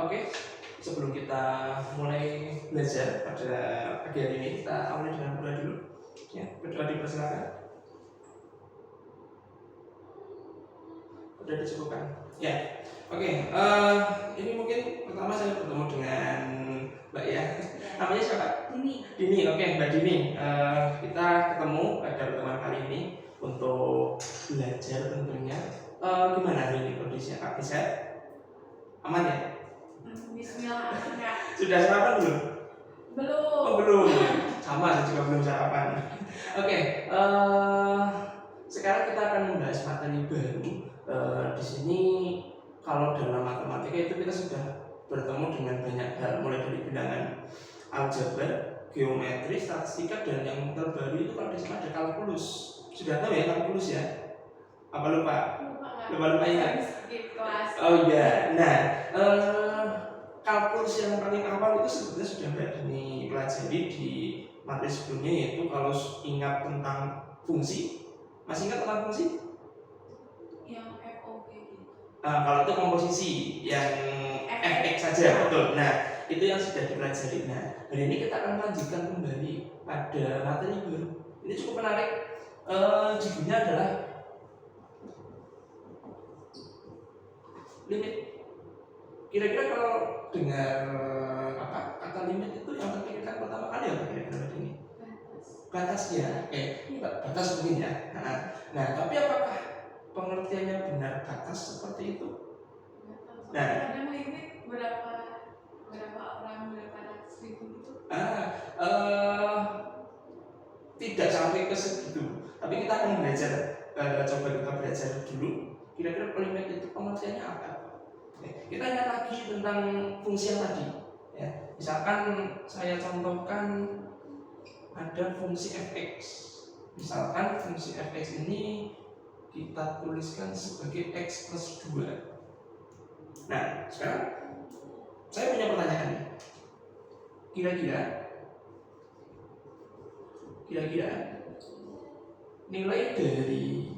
Oke, sebelum kita mulai belajar pada pagi hari ini, kita awali dengan berdoa dulu. Ya, berdoa dipersilakan. Sudah dicukupkan. Ya, oke. Ini mungkin pertama saya bertemu dengan Mbak ya. Namanya siapa? Dini. Oke, Mbak Dini. Kita ketemu pada pertemuan kali ini untuk belajar tentunya. Gimana hari ini kondisinya? Kak bisa? Aman ya? Bismillah. Sudah sarapan belum? Belum. Oh belum. Sama, saya juga belum sarapan. Oke. Sekarang kita akan membahas materi baru. Di sini kalau dalam matematika itu kita sudah bertemu dengan banyak hal, mulai dari bilangan aljabar, geometri, statistika, dan yang terbaru itu kalau di sini ada kalkulus. Sudah tahu ya kalkulus ya? Apa lupa? Lupa ingat? Oh iya. Nah, kalkulus yang paling awal itu sebetulnya sudah Mbak Dini pelajari di materi sebelumnya, yaitu kalau ingat tentang fungsi. Masih ingat tentang fungsi? Yang FOV gitu. Kalau itu komposisi yang fx saja, betul. Nah, itu yang sudah dipelajari. Nah, hari ini kita akan lanjutkan kembali pada materi baru. Ini cukup menarik. Judulnya adalah limit. Kira-kira kalau dengar kata limit itu yang terpikirkan pertama kali apa kira-kira ini? Batas ya, batas mungkin ya. Nah, tapi apakah pengertiannya benar batas seperti itu? Nah, ada limit berapa orang, berapa ratus ribu gitu? Tidak sampai ke segitu. Tapi kita akan belajar, coba kita belajar dulu. Kira-kira limit itu pengertiannya apa? Kita ingat lagi tentang fungsi yang tadi. Ya, misalkan saya contohkan ada fungsi fx. Misalkan fungsi fx ini kita tuliskan sebagai x plus 2. Nah, sekarang saya punya pertanyaan nih. Kira-kira nilai dari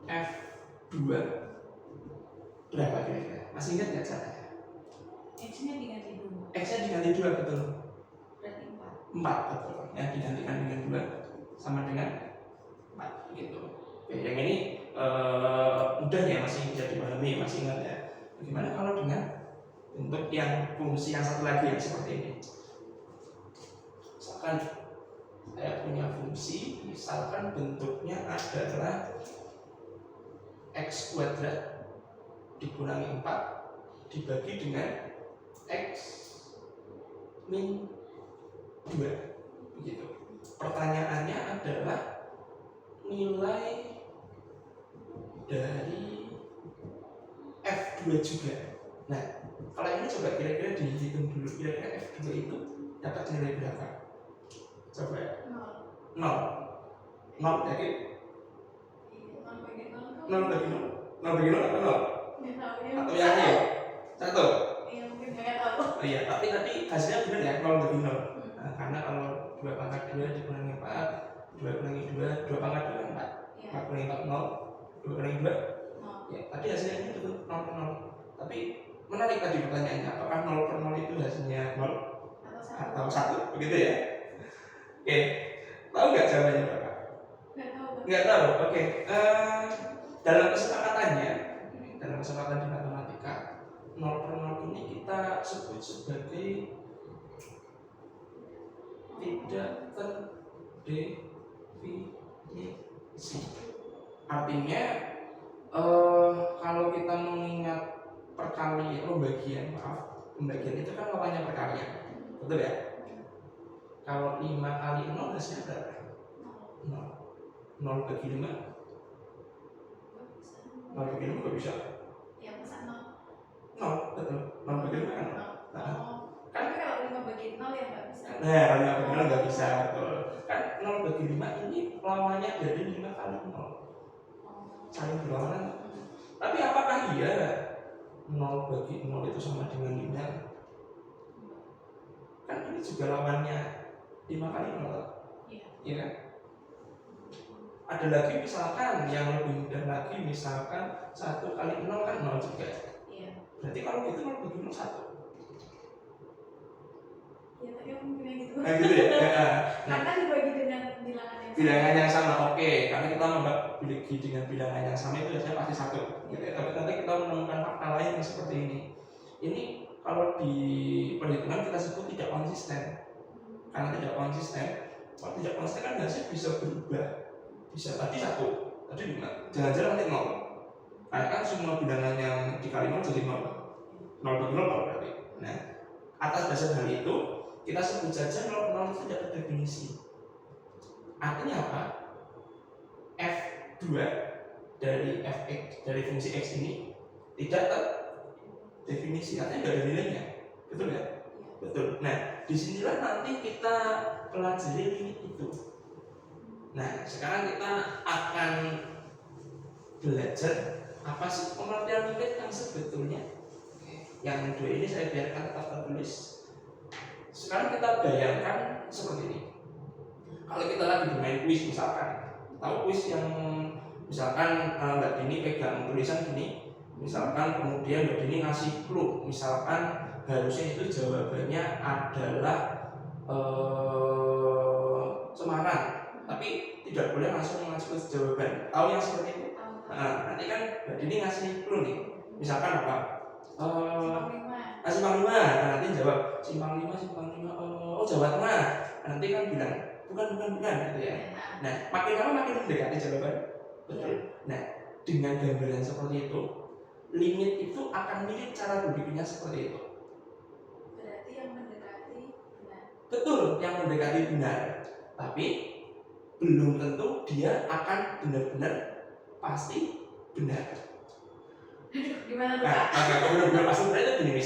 f2 berapa kira-kira? Masih ingat nggak caranya? X-nya diganti 2. X-nya diganti 2, betul. Berarti 4. 4, betul. Ya, digantikan dengan 2 sama dengan 4 gitu. Oke, yang ini mudah ya, masih bisa dipahami, masih ingat ya. Bagaimana kalau dengan bentuk yang fungsi yang satu lagi yang seperti ini? Misalkan saya punya fungsi, misalkan bentuknya adalah x kuadrat dikurangi 4 dibagi dengan x min 2, begitu. Pertanyaannya adalah nilai dari f2 juga. Nah, kalau ini coba kira-kira dihitung dulu, kira-kira f2 itu dapat nilai berapa? Coba ya. 0. 0 yakin? 0 bagi 0 apa 0? Atau yakin ya? 1? Iya, mungkin nggak tahu. Oh iya, tapi hasilnya benar ya, 0 bagi 0. Nah, karena kalau 2 pangkat 2 dikurangi 4, 2 kurangi 2, 2 pangkat 2 4. 4 kurangi 4 0, 2 kurangi 2 ya, tadi hasilnya ini betul 0 per 0. Tapi menarik tadi pertanyaannya, apakah 0 per 0 itu hasilnya 0 atau 1, begitu ya? Oke, tahu nggak jawabannya berapa? Nggak tahu. Oke. Dalam kesepakatan di matematika, 0 per 0 ini kita sebut sebagai tidak terdefinisi. Artinya kalau kita mengingat pembagian itu kan lawannya perkalian, betul ya? Kalau 5 kali 0 hasilnya berapa? 0. 0 bagi 5? 0 bagi 5 gak bisa? Ya, masa 0? 0, betul. 0 bagi 5 kan 0. Tapi kalau 5 bagi 0 ya nggak bisa. Nah, kalau 5 bagi 0 gak bisa, betul. Kan 0 bagi 5 ini lawannya dari 5 kali 0. Saling berlawanan. Tapi apakah iya 0 bagi 0 itu sama dengan 5? Kan ini juga lawannya 5 kali 0. Iya kan? Ada lagi misalkan yang lebih mudah lagi, misalkan 1 kali 0 kan 0 juga. Iya. Berarti kalau gitu 0 bagi 0 1. Ya, tapi aku mungkin gitu. Nah gitu ya. Karena dibagi dengan bilangan yang sama, oke. Karena kita membagi dengan bilangan yang sama itu biasanya pasti 1. Gitu ya. Tapi nanti kita menemukan fakta lain yang seperti ini. Ini kalau di perhitungan kita sebut tidak konsisten. Karena tidak konsisten, kalau tidak konsisten kan hasilnya bisa berubah. Bisa tadi 1, tadi 5, jangan-jangan nanti 0. Karena kan semua bilangan yang dikali 0 jadi 0. 0 bagi 0 berarti. Nah, atas dasar hal itu kita sebut saja 0 itu tidak terdefinisi. Artinya apa? F2 dari fx dari fungsi x ini tidak terdefinisi, artinya tidak ada nilainya. Betul ya? Betul. Nah, disinilah nanti kita pelajari limit itu. Nah, sekarang kita akan belajar apa sih pengertian limit yang sebetulnya. Yang dua ini saya biarkan tetap tertulis. Sekarang kita bayangkan seperti ini. Kalau kita lagi bermain kuis misalkan, tahu kuis yang misalkan Mbak Dini pegang tulisan gini, misalkan kemudian Mbak Dini ngasih clue, misalkan harusnya itu jawabannya adalah Semarang, tapi tidak boleh langsung mengajukan jawaban. Tahu yang seperti itu? Nah, nanti kan Mbak Dini ngasih clue nih, misalkan apa? Simpang 5. Nah, nanti jawab simpang 5, oh Jawa Tengah. Nanti kan bilang bukan gitu ya. Nah, makin lama makin mendekati jawaban. Betul. Nah, dengan gambaran seperti itu, limit itu akan mirip cara berpikirnya seperti itu. Berarti yang mendekati benar. Betul, yang mendekati benar. Tapi belum tentu dia akan benar-benar pasti benar. Gimana tuh, Nah, Kak? benar-benar pasti benar itu gini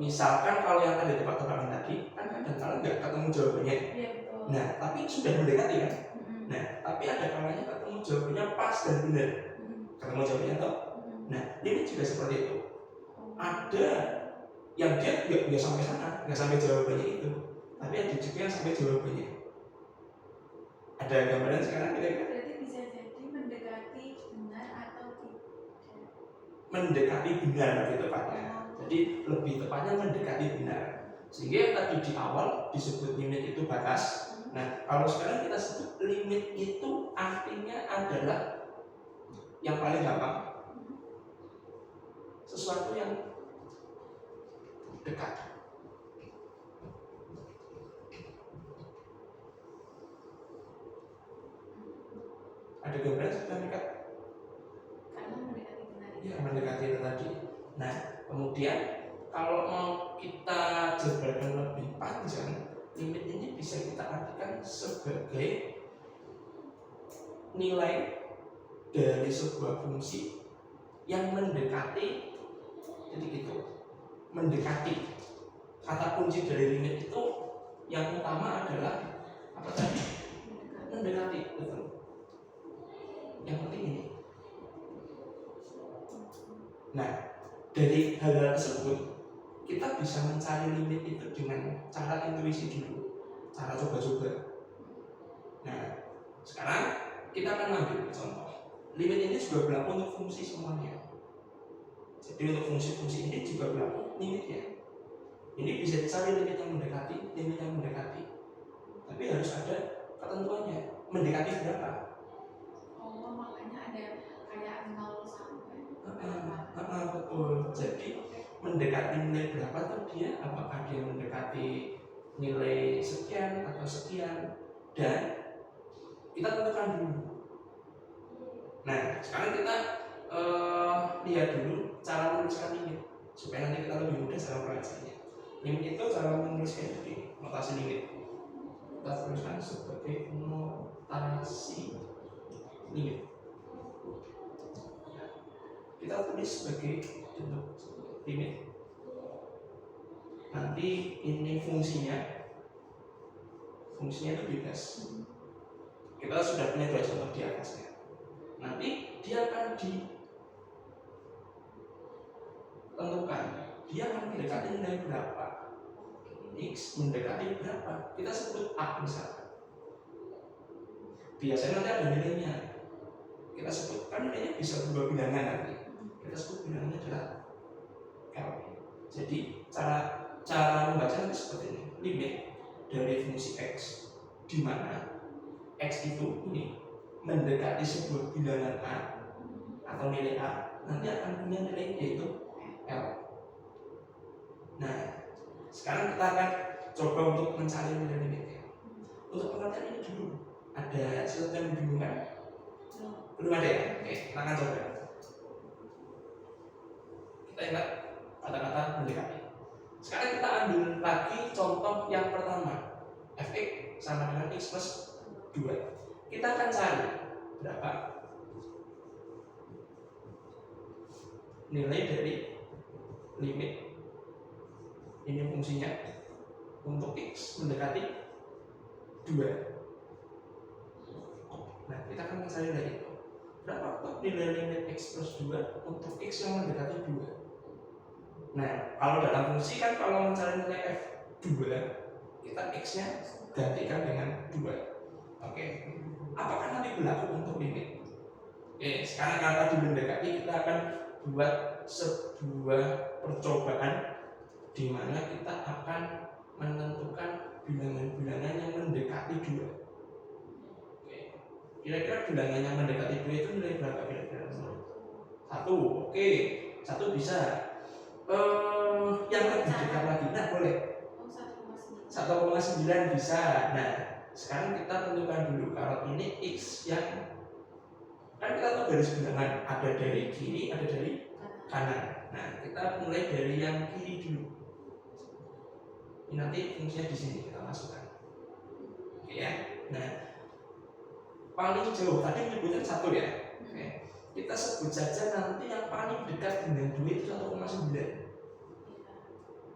misalkan kalau yang tadi tebak-tebakan tadi kan kadang-kadang nggak ketemu jawabannya. Iya, betul. Nah, tapi sudah mendekati kan. Nah, tapi ada kalanya ketemu jawabannya pas dan benar. Ketemu jawabannya toh. Nah, limit juga seperti itu. Ada yang dia nggak sampai sana, nggak sampai jawabannya itu, tapi ada juga yang sampai jawabannya. Ada gambaran sekarang kira-kira? Berarti bisa jadi mendekati benar atau tidak. Mendekati benar lebih tepatnya. Jadi lebih tepatnya mendekati benar. Sehingga yang tadi di awal disebut limit itu batas. Nah, kalau sekarang kita sebut limit itu artinya adalah yang paling gampang, sesuatu yang dekat. Ada gambaran sudah dekat? Karena mendekati benar. Ya, mendekati itu tadi. Nah, kemudian kalau mau kita jabarkan lebih panjang, limit ini bisa kita artikan sebagai nilai dari sebuah fungsi yang mendekati, jadi gitu, mendekati. Kata kunci dari limit itu yang utama adalah apa tadi? Mendekati, betul. Yang penting ini. Nah, dari hal tersebut kita bisa mencari limit itu dengan cara intuisi dulu, cara coba-coba. Nah, sekarang kita akan ambil contoh. Limit ini juga berlaku untuk fungsi semuanya. Jadi untuk fungsi-fungsi ini juga berlaku limitnya. Ini bisa dicari limit yang mendekati. Tapi harus ada ketentuannya. Mendekati berapa? Oh, makanya ada kayak 0 sampai Betul. Jadi mendekati nilai berapa tuh dia? Apakah dia mendekati nilai sekian atau sekian? Dan kita tentukan dulu. Nah, sekarang kita lihat dulu cara menuliskan limit supaya nanti kita lebih mudah cara belajarnya. Limit itu cara menuliskan begini, notasi limit. Kita tuliskan sebagai notasi limit. Kita tulis sebagai bentuk limit. Nanti ini fungsinya itu bebas. Kita sudah punya 2 contoh di atasnya. Nanti dia akan ditentukan, dia akan mendekati nilai berapa. X mendekati berapa? Kita sebut A misalkan. biasanya nanti ada nilainya. Kita sebut kan nilainya bisa berubah bilangan nanti. Kita sebut bilangannya adalah L. Jadi cara membaca nanti seperti ini. Limit dari fungsi x di mana x itu ini mendekati sebuah bilangan a atau nilai a, nanti akan punya nilai yaitu L. Nah, sekarang kita akan coba untuk mencari nilai limitnya. Untuk pengertian ini dulu, ada sesuatu yang dibingungkan? Belum ada ya? Oke, kita akan coba. Kita ingat kata-kata mendekati. Sekarang kita ambil lagi contoh yang pertama, fx sama dengan x plus 2. Kita akan cari berapa nilai dari limit ini fungsinya untuk x mendekati 2. Nah, kita akan mencari nilai itu. Berapa nilai limit x plus 2 untuk x yang mendekati 2? Nah, kalau dalam fungsi kan kalau mencari nilai f2, kita x-nya gantikan dengan 2. Oke. Apakah nanti berlaku untuk limit? Oke, sekarang karena tadi mendekati, kita akan buat sebuah percobaan di mana kita akan menentukan bilangan-bilangan yang mendekati 2. Oke. Kira-kira bilangan yang mendekati 2 itu nilai berapa kira-kira? 1. Oke, 1 bisa. Yang lebih dekat lagi, nah boleh 1,9 bisa. Nah, sekarang kita tentukan dulu kalau ini x yang kan kita tahu garis bilangan ada dari kiri, ada dari kanan. Nah, kita mulai dari yang kiri dulu. Ini nanti fungsinya di sini kita masukkan. Oke ya. Nah, paling jauh tadi menyebutkan 1 ya. Oke. Kita sebut saja nanti yang paling dekat dengan 2 itu 1,9.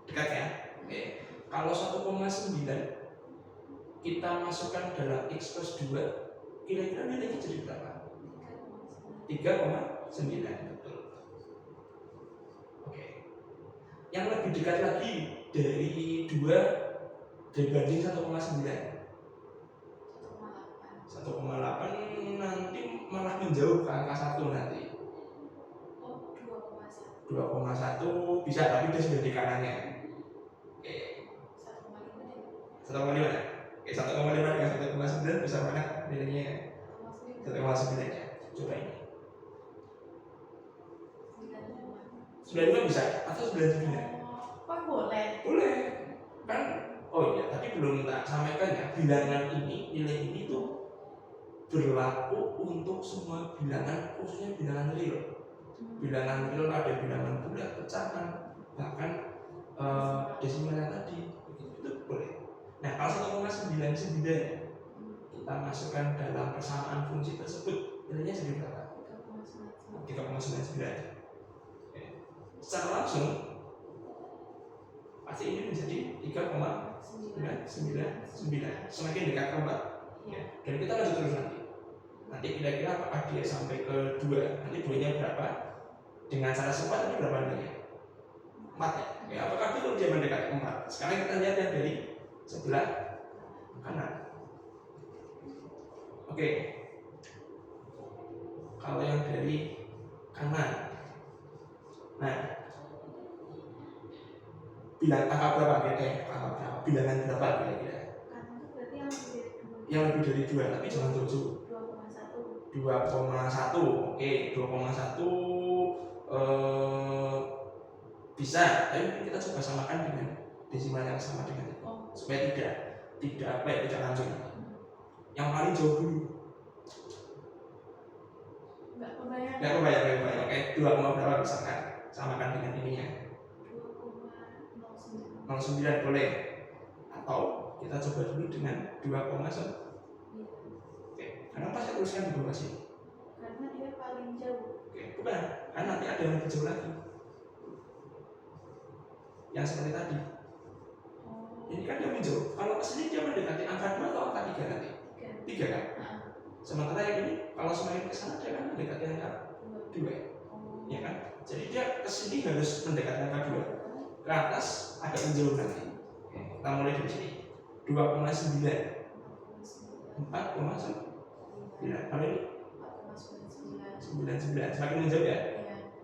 Dekat ya. Oke. Kalau 1,9 kita masukkan dalam x plus 2, kira-kira nilainya jadi berapa? 3,9. Betul. Oke. Yang lebih dekat lagi dari 2 dibanding 1,9. 1,8 nanti malah menjauh ke angka 1 nanti. 2,1 bisa, tapi dia sudah di kanannya. Oke. 1,5 ya? Oke, 1,5 dengan 1,9 bisa mana nilainya? 1,9 ya. Coba ini. 95 bisa atau 99? Oh, boleh. Boleh. Kan oh iya, tadi belum tak sampaikan ya, bilangan ini, nilai ini tuh berlaku untuk semua bilangan, khususnya bilangan real. Bilangan real ada bilangan bulat, pecahan, bahkan desimalnya tadi, itu boleh. Nah, kalau 1,99 kita masukkan dalam persamaan fungsi tersebut, nilainya jadi berapa? 3,99. Secara langsung pasti ini menjadi 3,999, semakin dekat ke 4 ya. Dan kita lanjut terus nanti kira-kira apakah dia sampai ke 2, nanti 2 nya berapa, dengan cara sepat ini berapa nilainya? 4 ya. Ya, apakah betul dia mendekati 4? Sekarang kita lihat yang dari sebelah kanan. Oke. Kalau yang dari kanan, nah, bilang angka berapa kira-kira? Bilangan berapa kira-kira? Yang lebih dari 2, tapi jangan 7. 2,1. Oke, 2,1 bisa, tapi kita coba samakan dengan desimal yang sama dengan itu. Supaya tidak apa ya, tidak langsung. Yang paling jauh dulu. Enggak kebayang. Oke, 2, berapa misalkan? Samakan dengan ininya. 0,9 boleh. Atau kita coba dulu dengan 2,9. Oke, kenapa saya tuliskan di bawah sini? Karena dia paling jauh. Oke, bukan, kan nanti ada yang lebih jauh lagi. Yang seperti tadi. Ini kan dia menjauh. Kalau kesini dia mendekati angka 2 atau angka 3 nanti? 3 kan? Sementara yang ini kalau semakin ke sana dia kan mendekati angka 2. Ya kan? Jadi dia kesini harus mendekati angka 2. Ke atas agak menjauh nanti. Oke, kita mulai dari sini. 2,9. 4,9. Kalau ini 99, semakin menjauh ya.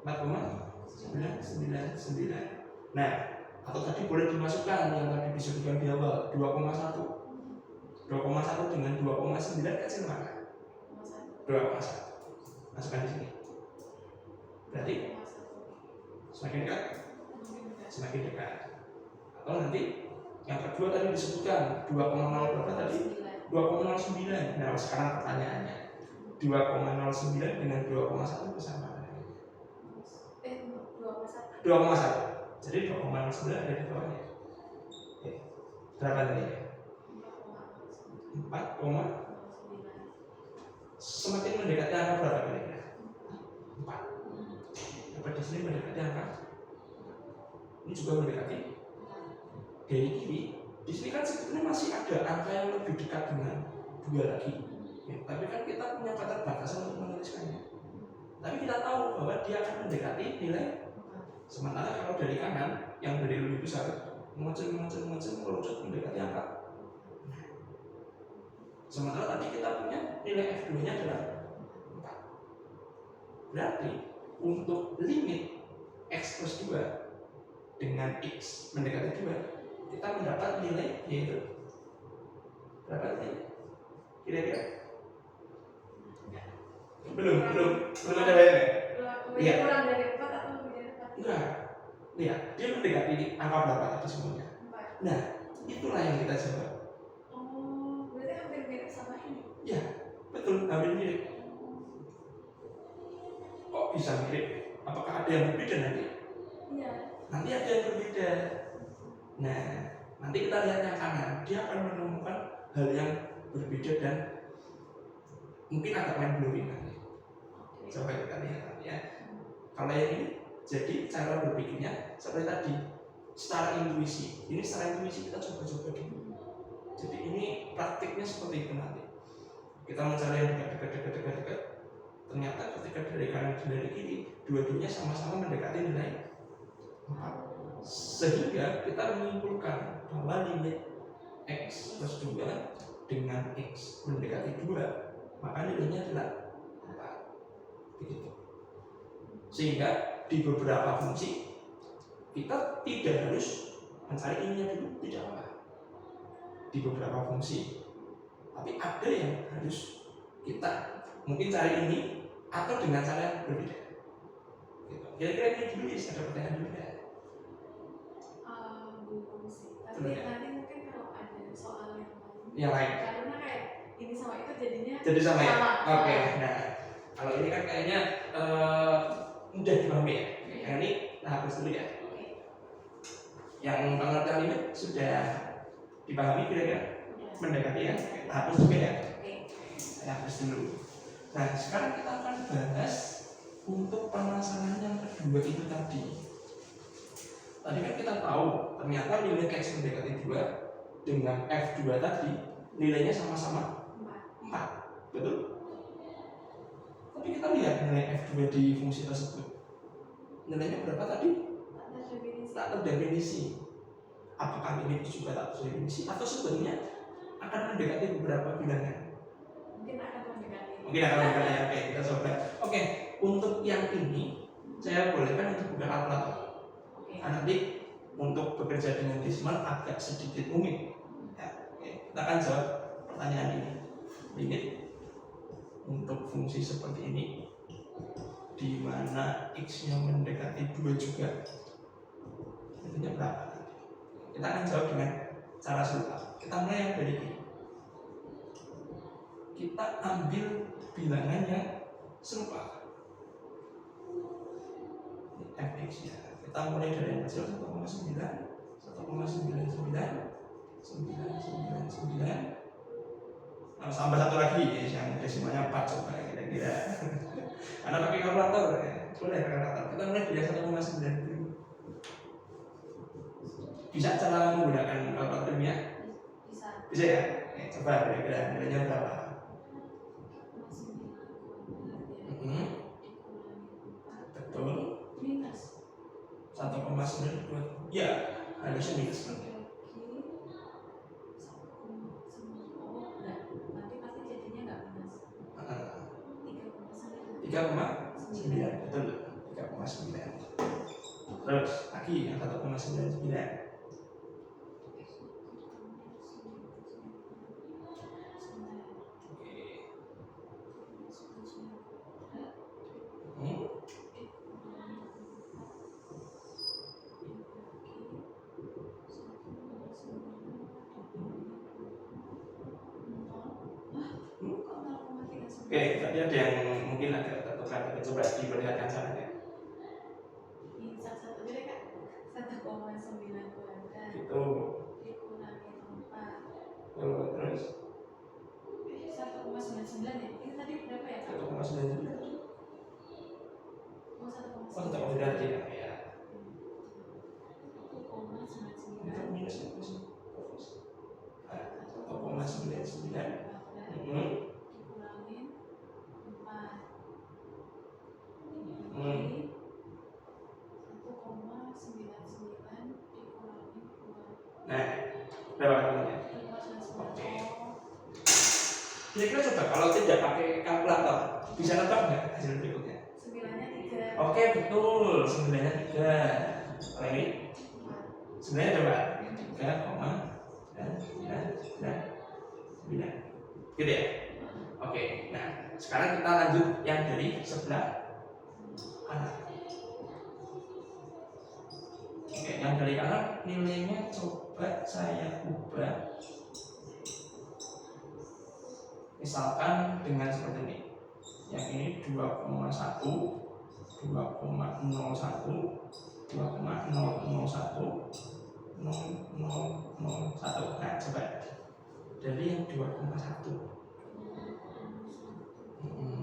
4,999. Nah, atau tadi boleh dimasukkan yang tadi disebutkan di awal 2,1. 2,1 dengan 2,9 kecil mana? 2,1. Masukkan di sini. Berarti semakin dekat, semakin dekat. Atau nanti yang kedua tadi disebutkan 2,0 berapa tadi? 2,09. Nah, sekarang pertanyaannya 2,09 dengan 2,1 bersama. 2,1. Jadi 2,09 ada di bawahnya. Oke. Berapa tadi? 4, semakin mendekati angka berapa kira-kira? 4. Dapat di sini mendekati angka. Ini juga mendekati dari kiri. Di sini kan sebetulnya masih ada angka yang lebih dekat dengan 2 lagi. Ya, tapi kan kita punya keterbatasan untuk menuliskannya. Tapi kita tahu bahwa dia akan mendekati nilai. Sementara kalau dari kanan yang dari lebih besar mengecil mengerucut mendekati angka. Sementara tadi kita punya nilai F2-nya adalah 4. Berarti untuk limit X plus 2 dengan X mendekati 2, kita mendapat nilai yaitu berapa nilai? Kira-kira? Belum ada bayarnya? Iya. Kurang dari 4 atau lebih dari 4? Enggak. Lihat, dia mendekati angka berapa tadi semuanya? 4. Nah, itulah yang kita jawab. Berarti hampir mirip sama ini? Ya, betul, hampir mirip. Kok bisa mirip? Apakah ada yang berbeda nanti? Iya. Nanti ada yang berbeda. Nah, nanti kita lihat yang kanan, dia akan menemukan hal yang berbeda dan mungkin agak main blurring nanti. Coba kita lihat ya. Kalau yang ini, jadi cara berpikirnya seperti tadi, secara intuisi. Ini secara intuisi kita coba-coba dulu. Jadi ini praktiknya seperti itu nanti. Kita mencari yang dekat. Ternyata ketika dari kanan dan dari kiri, dua-duanya sama-sama mendekati nilai 4. Sehingga kita menyimpulkan bahwa limit X plus 2 dengan X mendekati 2, maka nilainya adalah 4. Begitu. Sehingga di beberapa fungsi kita tidak harus mencari ininya dulu, tidak apa. Di beberapa fungsi, tapi ada yang harus kita mungkin cari ini atau dengan cara yang berbeda. Gitu. Kira-kira ini dulu ya, ada pertanyaan dulu ya. Belum sih. Tapi nanti mungkin kalau ada soal yang lain. Karena kayak ini sama itu jadinya jadi sama ya. Oke. Nah, Nah, kalau ini kan kayaknya mudah dipahami ya. Yang ini hapus dulu ya. Yang pengertian ini sudah dipahami kira-kira? Mendekati ya. Hapus juga ya. Saya hapus dulu. Nah, sekarang kita akan bahas untuk permasalahan yang kedua itu tadi. Tadi kan kita tahu ternyata nilai X mendekati 2 dengan F2 tadi nilainya sama-sama 4. Betul? Tapi kita lihat nilai F2 di fungsi tersebut. Nilainya berapa tadi? Tak terdefinisi. Apakah ini juga tak terdefinisi atau sebenarnya akan mendekati beberapa bilangan? Mungkin akan mendekati. Oke, kita coba. Oke, untuk yang ini saya bolehkan untuk buka kalkulator. Nanti untuk bekerja dengan desimal agak sedikit rumit. Ya, oke. Kita akan jawab pertanyaan ini. Limit untuk fungsi seperti ini, di mana X-nya mendekati 2 juga. Intinya berapa? Kita akan jawab dengan cara serupa. Kita mulai yang dari ini. Kita ambil bilangan yang serupa. Fx-nya. Kita mulai dari yang kecil 1,9, 1,99, tambah satu lagi ya, yang desimalnya 4 coba kira-kira. Karena pakai kalkulator ya, boleh kalkulator. Kita mulai dari 1,9 dulu. Bisa cara menggunakan kalkulatornya? Bisa ya? Coba kira-kira nilainya berapa? Betul. Minus 1,92. Ya, harusnya minus. nanti pasti jadinya nggak minus. 9, betul, 3,9. Terus lagi yang 1,99. Oke, tadi ada yang mungkin agak tertukar, coba diperlihatkan sana ya. Ini satu aja Kak. 1,9 kuadrat Itu. dikurangi 4. Terus 1,99 ya? Ini tadi berapa ya Kak? 1,99. Oh, 1,99. Oh, 1,9 ya. 1,99 Minus ya, minus. 1,99. dikurangin 4 Hmm. 1,99 dikurangin 2. Nah, berapa katanya? 1,99. Kira-kira coba kalau tidak pakai kalkulator bisa nebak nggak hasil berikutnya? 9-nya 3. Oke, betul, 9-nya 3. Kalau ini 9-nya coba 3,9. Gitu ya? Oke, nah sekarang kita lanjut yang dari sebelah kanan. Oke, yang dari kanan nilainya coba saya ubah. Misalkan dengan seperti ini. Yang ini 2,1, 2,01, 2,001, 0,001. Nah, coba dari yang 2,1. Hmm.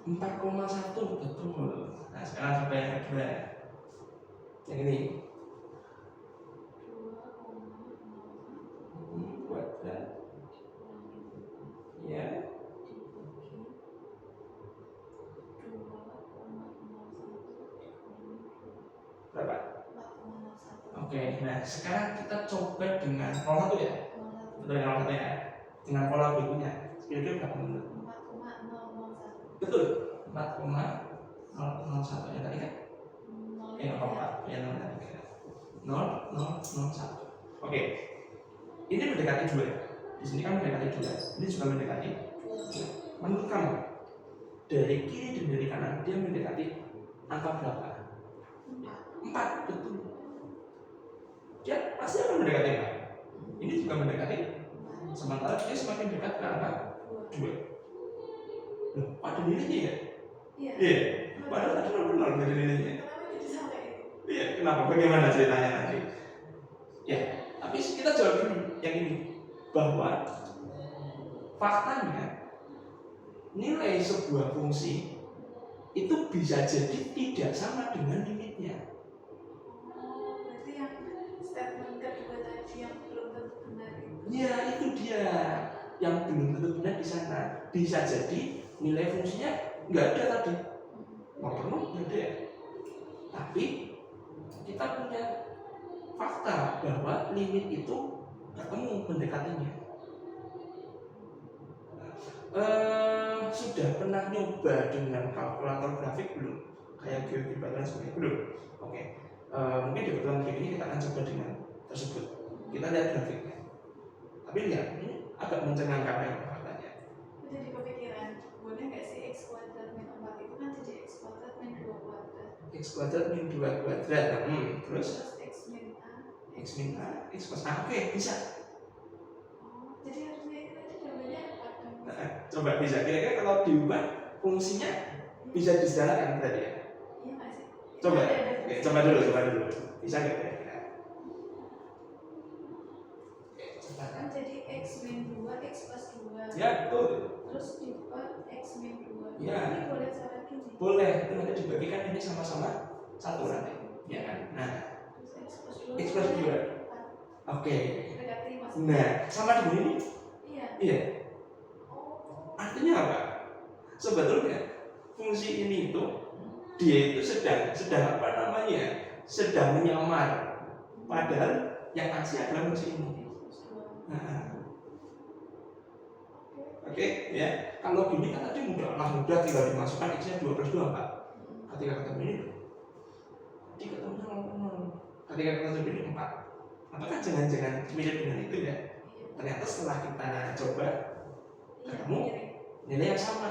4,1 betul. Nah sekarang coba yang kedua, yang ini kuadrat ya berapa? Oke, nah sekarang kita coba dengan 01 ya, betul dengan 01 ya, dengan pola berikutnya. Kira-kira berapa menurut? 4,001. Betul, 4,001 ya tadi kan? Ya 04 ya 0001. Oke, ini mendekati 2. Di sini kan mendekati 2. Ini juga mendekati 2. Menurut kamu dari kiri dan dari kanan dia mendekati angka berapa? 4, betul. Dia pasti akan mendekati 4. Ini juga mendekati, sementara dia semakin dekat ke angka 2. Loh, ada nilainya ya? Iya. Padahal tadi benar dari nilainya. Kenapa jadi sampai itu? Iya, kenapa? Bagaimana ceritanya nanti? Ya, tapi kita jawab dulu yang ini, bahwa faktanya nilai sebuah fungsi itu bisa jadi tidak sama dengan limitnya. Oh, berarti yang statement kedua tadi yang belum tentu benar itu. Ya, itu dia yang belum tentu benar di sana. Bisa jadi nilai fungsinya nggak ada tadi, mau penuh nggak ada ya. Tapi kita punya fakta bahwa limit itu ketemu mendekatinya. Sudah pernah nyoba dengan kalkulator grafik belum? Kayak GeoGebra dan sebagainya belum? Oke. Mungkin di pertemuan ini kita akan coba dengan tersebut. Kita lihat grafiknya. Tapi lihat ini agak mencengangkan ya faktanya. Jadi kepikiran, boleh nggak sih x kuadrat min 4 itu kan jadi x kuadrat min 2 kuadrat. X kuadrat min 2 kuadrat. Terus X min a. X min a, X plus a. Oke, bisa. Oh, jadi harusnya itu tadi jawabannya 4 dong. Nah, coba bisa. Kira-kira kalau diubah fungsinya bisa disederhanakan berarti ya? Iya nggak sih? Coba. Itu ada Oke, coba dulu. Bisa nggak kira-kira? Oke, coba. kan jadi x min 2 x plus 2. Ya, betul. Terus dibuat x min 2. Ya. Ini boleh cara gini. Boleh, itu nanti dibagikan ini sama-sama satu nanti. Ya kan? Nah, Terus x plus 2. X plus 2. Oke. Dekati maksudnya. Nah, sama dengan ini? Iya. Iya. Oh. Artinya apa? Sebetulnya fungsi ini itu dia itu sedang apa namanya sedang menyamar, padahal yang asli adalah fungsi ini. Oke, ya. Kalau gini kan tadi mudah tinggal dimasukkan X-nya 2 plus 2, 4. Ketika ketemu ini, ketika ketemu 0, ketika ketemu ini 4. Apakah jangan-jangan mirip dengan itu ya? Ternyata setelah kita coba ketemu nilai yang sama.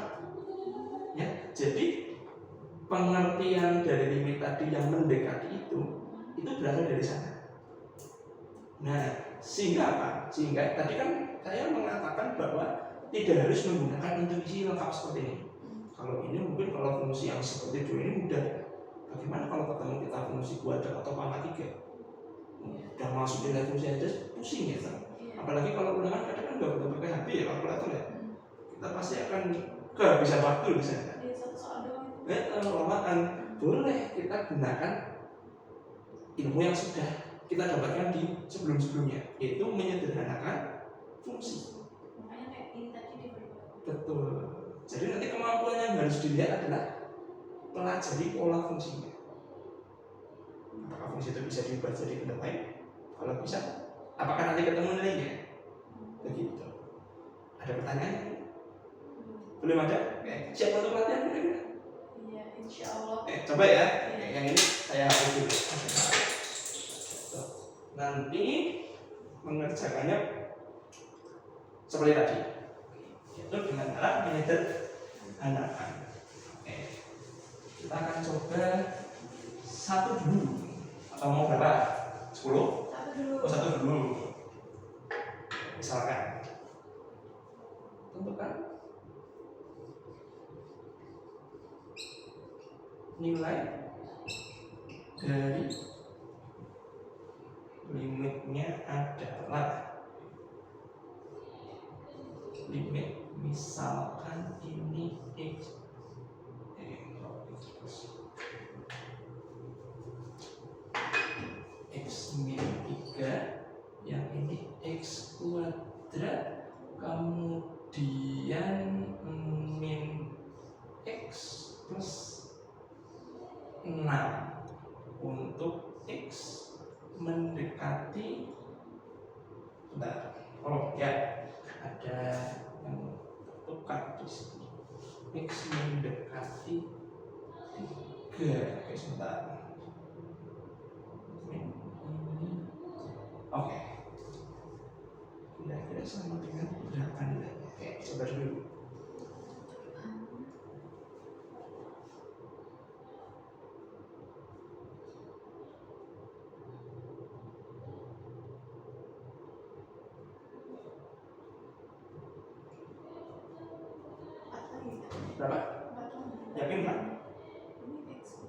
Ya, jadi pengertian dari limit tadi yang mendekati itu berasal dari sana. Nah, sehingga apa? Sehingga tadi kan saya mengatakan bahwa tidak harus menggunakan intuisi lengkap seperti ini. Kalau ini mungkin kalau fungsi yang seperti itu ini mudah. Bagaimana kalau ketemu kita fungsi kuadrat atau pangkat 3? Udah masuk nilai fungsi aja pusing ya kan? Apalagi kalau ulangan kadang kan nggak perlu pakai HP ya kalkulator ya. Kita pasti akan kehabisan waktu di sana. Lamakan boleh kita gunakan ilmu yang sudah kita dapatkan di sebelum-sebelumnya, yaitu menyederhanakan fungsi. Makanya kayak ini tadi diperlukan. Betul. Jadi nanti kemampuan yang harus dilihat adalah pelajari pola fungsinya. Apakah fungsi itu bisa diubah jadi benda lain? Kalau bisa, apakah nanti ketemu nilainya? Begitu. Ada pertanyaan? Belum ada? Siap untuk latihan? Iya, insya Allah. Coba ya. Yang ini saya hapus dulu. Nanti mengerjakannya seperti tadi, yaitu dengan cara menyederhanakan. Oke. Kita akan coba 1 dulu. Atau mau berapa? 10? 1 dulu. Oh, 1 dulu. Misalkan tentukan nilai dari limitnya adalah limit misalkan ini X min 3, yang ini X kuadrat, kemudian min X plus 6 untuk X mendekati ada yang tertukar di sini. X mendekati 3. Sebentar. Oke. Kira-kira sama dengan berapa nilai? Oke, coba dulu. Berapa? Yakin Pak? Ini X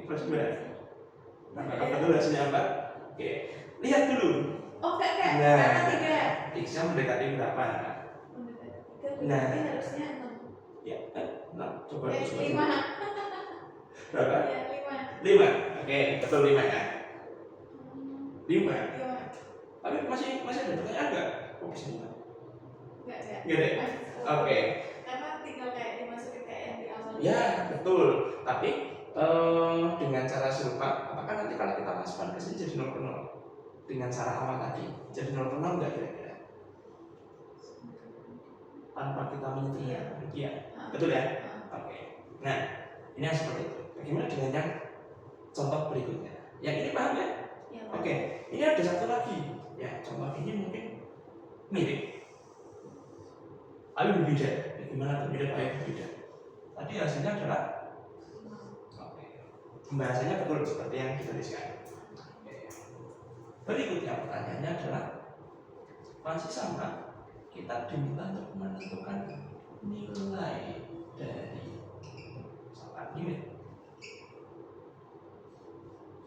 plus 2. Nah, betul hasilnya Pak? Oke, lihat dulu. Oke. Nah, Karena 3. X-nya mendekati berapa? Nah, harusnya 6. Ya, 6. Coba 5. Berapa? Ya, 5. Oke, betul 5 ya. 5. 5. Tapi masih ada pertanyaan nggak? Kok bisa 5? Enggak. Nggak deh. Oke. Karena tinggal kayak dimasukin kayak yang di awal. Ya, betul. Tapi dengan cara serupa, apakah nanti kalau kita masukkan ke sini jadi 0 per 0? Dengan cara awal tadi, jadi 0 per 0 nggak kira-kira? Tanpa kita menyederhanakan. Iya. Betul ya? Oke. Nah, ini yang seperti itu. Bagaimana dengan yang contoh berikutnya? Yang ini paham ya? Ya, Oke. Ini ada satu lagi. Ya, contoh ini mungkin mirip. Tapi berbeda. Bagaimana berbeda? Berbeda. Tadi hasilnya adalah pembahasannya betul seperti yang dituliskan. Berikutnya pertanyaannya adalah masih sama, kita diminta untuk menentukan nilai dari misalkan limit.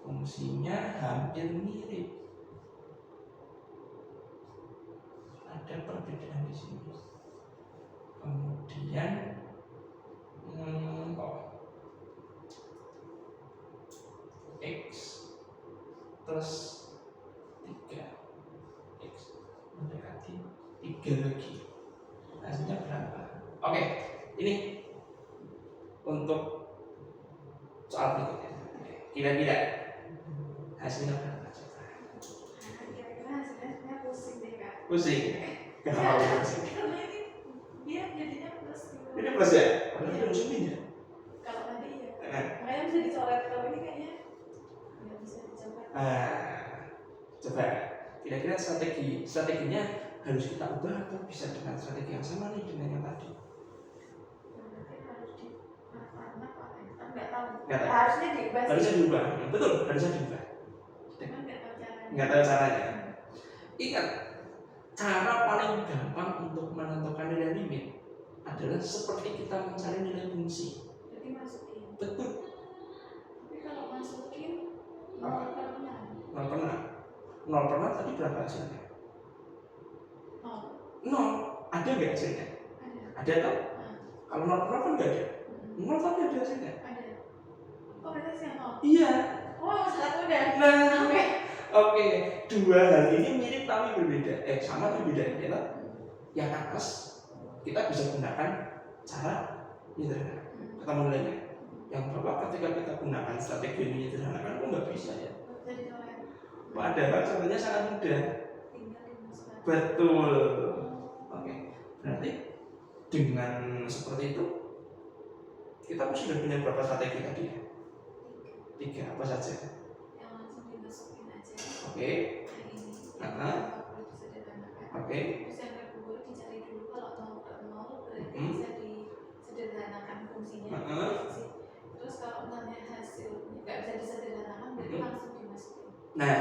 Fungsinya hampir mirip, ada perbedaan di sini. Kemudian X plus 3, X mendekati 3 lagi, hasilnya berapa? Oke, ini untuk soal berikutnya. Kira-kira hasilnya berapa coba? Kira-kira hasilnya sebenarnya pusing deh kak. Pusing? Kenapa pusing? Karena ini dia jadinya plus gitu. Ini plus ya? Padahal udah musuhin ya? Kalau tadi ya, makanya bisa dicoret. Kalau ini kayaknya nggak bisa dicoret. Coba kira-kira strateginya harus kita ubah atau bisa dengan strategi yang sama nih dengan yang tadi? Berarti harus di mana Pak? Nggak tahu. Nggak tahu. Harusnya diubah. Harusnya diubah, betul, harusnya diubah. Cuman nggak tahu caranya. Nggak tahu caranya. Ingat, cara paling gampang untuk menentukan nilai limit adalah seperti kita mencari nilai fungsi. Jadi masukin. Betul. Tapi kalau masukin, Apa? nol pernah. Nol pernah tadi berapa hasilnya? Nol. Ada nggak hasilnya? Ada. Ada toh? Kalau nol pernah kan nggak ada. Nol tapi ada hasilnya. Ada. Oh berarti sih nol. Iya. Oh satu udah. Nah, Oke. oke, dua hal ini mirip tapi berbeda. Sama tapi beda. Ya, yang atas kita bisa gunakan cara menyederhanakan. Ketemu nilainya. Yang bawah ketika kita gunakan strategi menyederhanakan, kok nggak bisa ya? Jadi coret. Padahal caranya sangat mudah. Tinggal dimasukkan. Betul. Oke, berarti dengan seperti itu kita sudah punya berapa strategi tadi? 3 apa saja? Yang langsung dimasukin aja. Oke. Yang ini. Perlu disederhanakan. Oke. Terus yang kedua dicari dulu kalau 0 per 0 berarti bisa disederhanakan fungsinya. Terus kalau misalnya hasilnya nggak bisa disederhanakan berarti langsung dimasukin. Nah,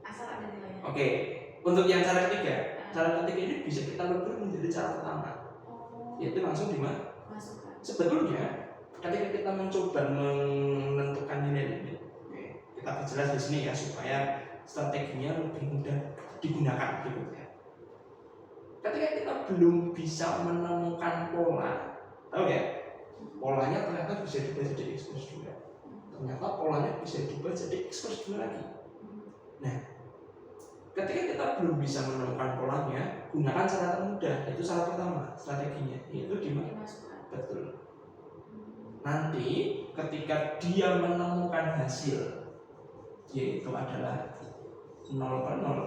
asal ada nilainya. Oke. Untuk yang cara ketiga ini bisa kita lebur menjadi cara pertama, yaitu langsung Masukkan. Sebetulnya ketika kita mencoba menentukan nilai limit, kita perjelas di sini ya supaya strateginya lebih mudah digunakan berikutnya. Ketika kita belum bisa menemukan pola, tahu ya, polanya ternyata bisa diubah jadi X plus 2. Ternyata polanya bisa diubah jadi X plus 2 lagi. Nah, ketika kita belum bisa menemukan polanya, gunakan cara termudah, yaitu cara pertama strateginya, yaitu dimasukkan. Betul. Nanti ketika dia menemukan hasil, yaitu adalah 0 per 0.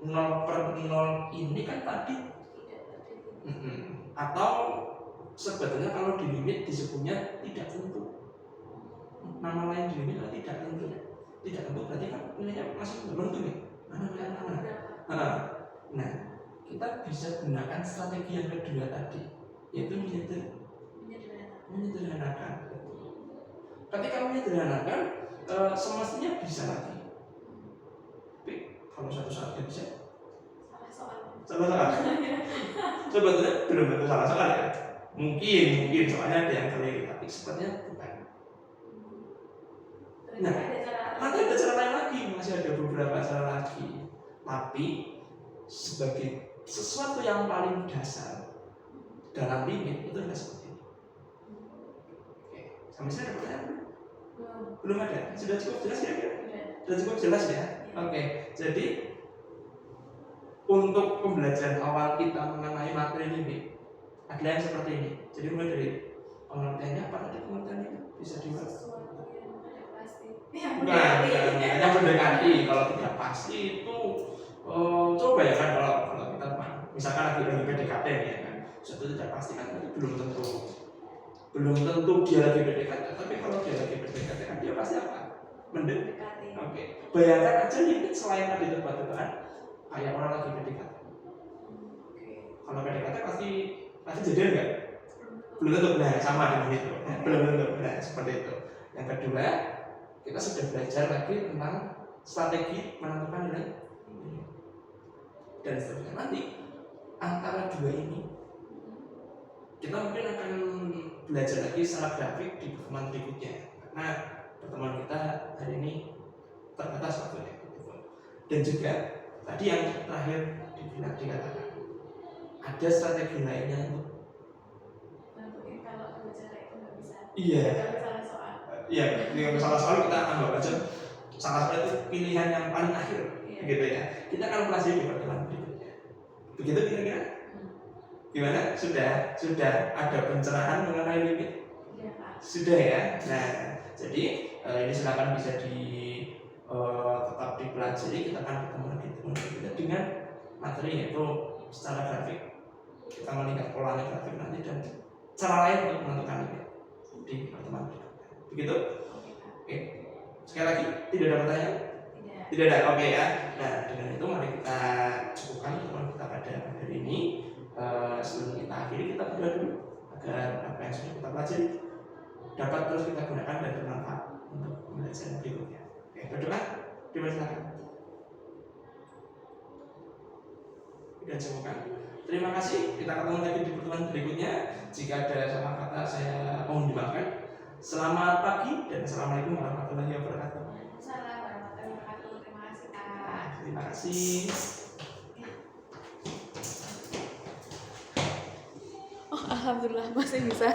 0 per 0 ini kan tadi atau sebetulnya kalau di limit disebutnya tidak tentu. Nama lain di limit adalah tidak tentu. Tidak tentu berarti kan nilainya masih belum tentu nih. Nah, kita bisa gunakan strategi yang kedua tadi, yaitu menyederhanakan. Ketika menyederhanakan, semestinya bisa lagi. Tapi kalau suatu saat nggak bisa, salah soal. Sebetulnya belum tentu salah soal ya. Mungkin soalnya ada yang keliru, tapi sepertinya bukan. Nah, nanti ada cara lain lagi, masih ada beberapa cara lagi. Tapi sebagai sesuatu yang paling dasar dalam limit itu adalah seperti ini. Oke, sampai sini ada pertanyaan? Belum ada? Sudah cukup jelas ya? Sudah cukup jelas ya? Oke, jadi untuk pembelajaran awal kita mengenai materi limit adalah yang seperti ini. Jadi mulai dari pengertiannya apa tadi pengertian itu bisa dibuat? Bukan, yang mendekati. Kalau tidak pasti itu coba ya kan kalau kita misalkan lagi PDKT ya kan, suatu tidak pasti kan belum tentu dia lagi PDKT, tapi kalau dia lagi PDKT kan dia pasti apa? Mendekati. Oke. Bayangkan aja limit selain tadi tebak-tebakan kayak orang lagi PDKT. Kalau PDKT pasti jadian nggak? Belum tentu. Nah, sama dengan itu. Belum tentu. Nah, seperti itu. Yang kedua, kita sudah belajar lagi tentang strategi menentukan nilai dan seterusnya. Nanti antara dua ini kita mungkin akan belajar lagi secara grafik di pertemuan berikutnya, karena pertemuan kita hari ini terbatas waktunya. Dan juga tadi yang terakhir dikatakan ada strategi lainnya untuk kalau dua cara itu nggak bisa. Iya. Salah soal. Iya, dengan salah soal kita anggap aja salah soal itu pilihan yang paling akhir, gitu ya. Kita akan pelajari di pertemuan berikutnya. Begitu kira-kira? Gimana? Sudah ada pencerahan mengenai limit? Iya, Pak. Sudah ya. Nah, jadi ini silakan bisa pelajari, kita akan ketemu lagi dengan materi yaitu secara grafik. Kita melihat polanya grafik nanti dan cara lain untuk menentukan ini di pertemuan berikutnya. Begitu? Oke. Sekali lagi, tidak ada pertanyaan? Tidak ada. Oke ya. Nah, dengan itu mari kita cukupkan pertemuan kita pada hari ini. Sebelum kita akhiri, kita berdoa dulu agar apa yang sudah kita pelajari dapat terus kita gunakan dan bermanfaat untuk pembelajaran berikutnya. Oke, berdoa. Dipersilakan. Sudah cukupkan. Terima kasih. Kita ketemu lagi di pertemuan berikutnya. Jika ada salah kata saya mohon dimaafkan. Selamat pagi dan assalamualaikum warahmatullahi wabarakatuh. Waalaikumsalam warahmatullahi wabarakatuh. Terima kasih Kak. Terima kasih. Oh, alhamdulillah masih bisa.